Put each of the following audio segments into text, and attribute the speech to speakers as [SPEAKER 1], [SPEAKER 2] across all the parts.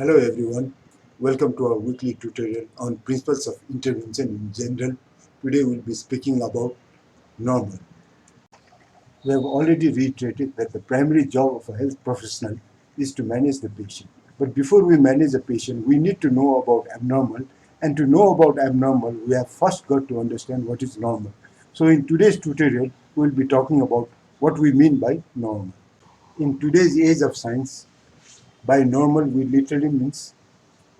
[SPEAKER 1] Hello everyone, welcome to our weekly tutorial on principles of intervention in general. Today we'll be speaking about normal. We have already reiterated that the primary job of a health professional is to manage the patient. But before we manage a patient, we need to know about abnormal. And to know about abnormal, we have first got to understand what is normal. So in today's tutorial, we'll be talking about what we mean by normal. In today's age of science, by normal we literally means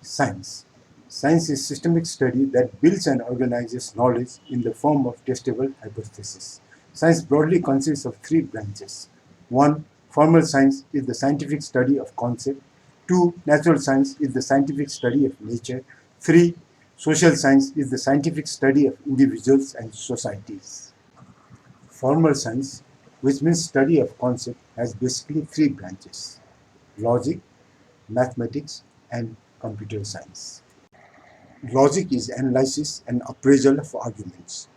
[SPEAKER 1] science. Science is systemic study that builds and organizes knowledge in the form of testable hypotheses. Science broadly consists of three branches. 1. Formal science is the scientific study of concept. 2. Natural science is the scientific study of nature. 3. Social science is the scientific study of individuals and societies. Formal science, which means study of concept, has basically three branches: logic, mathematics, and computer science. Logic is analysis and appraisal of arguments.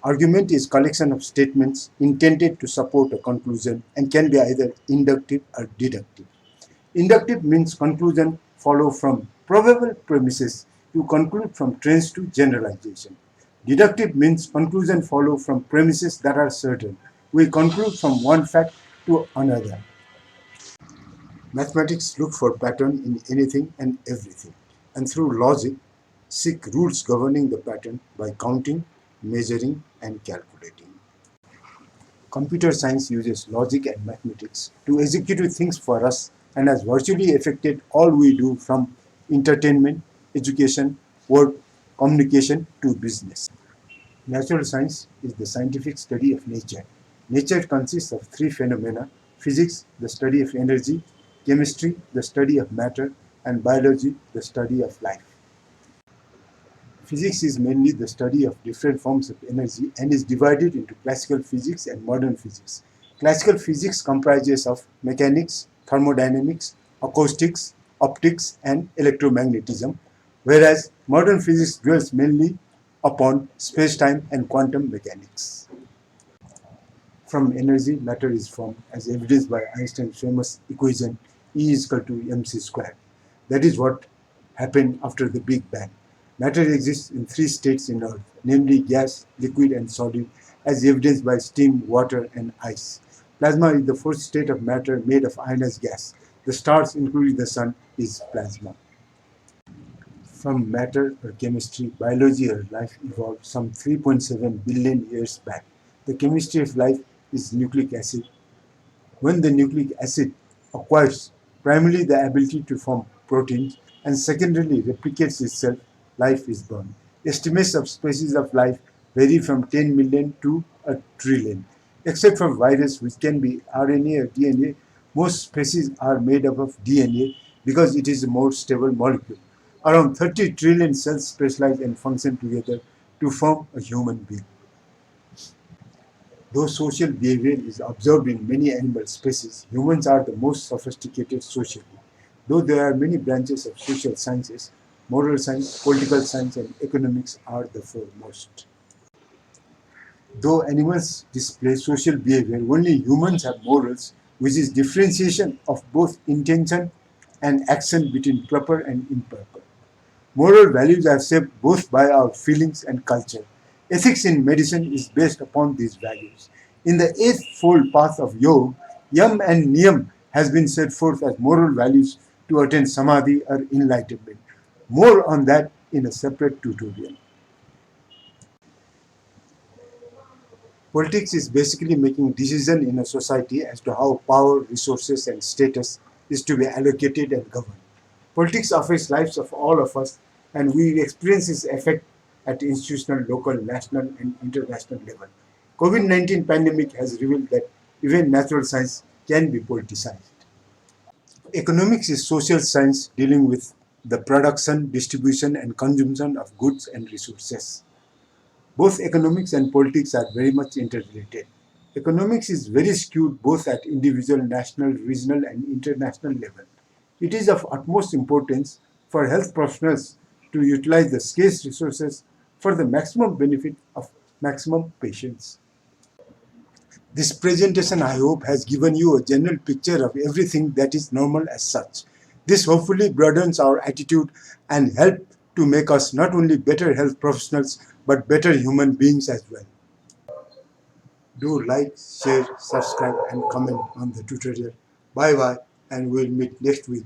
[SPEAKER 1] Argument is collection of statements intended to support a conclusion and can be either inductive or deductive. Inductive means conclusion follow from probable premises. You conclude from trends to generalization. Deductive means conclusion follow from premises that are certain. We conclude from one fact to another. Mathematics look for pattern in anything and everything, and through logic seek rules governing the pattern by counting, measuring, and calculating. Computer science uses logic and mathematics to execute things for us and has virtually affected all we do from entertainment, education, work, communication to business. Natural science is the scientific study of nature. Nature consists of three phenomena: physics, the study of energy; chemistry, the study of matter; and biology, the study of life. Physics is mainly the study of different forms of energy and is divided into classical physics and modern physics. Classical physics comprises of mechanics, thermodynamics, acoustics, optics, and electromagnetism, whereas modern physics dwells mainly upon space-time and quantum mechanics. From energy, matter is formed, as evidenced by Einstein's famous equation E is equal to mc squared. That is what happened after the Big Bang. Matter exists in three states in Earth, namely gas, liquid, and solid, as evidenced by steam, water, and ice. Plasma is the fourth state of matter made of ionized gas. The stars, including the sun, is plasma. From matter or chemistry, biology or life evolved some 3.7 billion years back. The chemistry of life is nucleic acid. When the nucleic acid acquires primarily the ability to form proteins and secondarily replicates itself, life is born. Estimates of species of life vary from 10 million to a trillion. Except for virus, which can be RNA or DNA, most species are made up of DNA because it is a more stable molecule. Around 30 trillion cells specialize and function together to form a human being. Though social behavior is observed in many animal species, humans are the most sophisticated socially. Though there are many branches of social sciences, moral science, political science, and economics are the foremost. Though animals display social behavior, only humans have morals, which is differentiation of both intention and action between proper and improper. Moral values are shaped both by our feelings and culture. Ethics in medicine is based upon these values. In the eightfold path of yoga, yam and niyam has been set forth as moral values to attain samadhi or enlightenment. More on that in a separate tutorial. Politics is basically making decisions in a society as to how power, resources, and status is to be allocated and governed. Politics affects lives of all of us, and we experience its effect at institutional, local, national, and international level. COVID-19 pandemic has revealed that even natural science can be politicized. Economics is social science dealing with the production, distribution, and consumption of goods and resources. Both economics and politics are very much interrelated. Economics is very skewed both at individual, national, regional, and international level. It is of utmost importance for health professionals to utilize the scarce resources for the maximum benefit of maximum patients. This presentation, I hope, has given you a general picture of everything that is normal as such. This hopefully broadens our attitude and help to make us not only better health professionals but better human beings as well. Do like, share, subscribe and comment on the tutorial. Bye bye and we'll meet next week.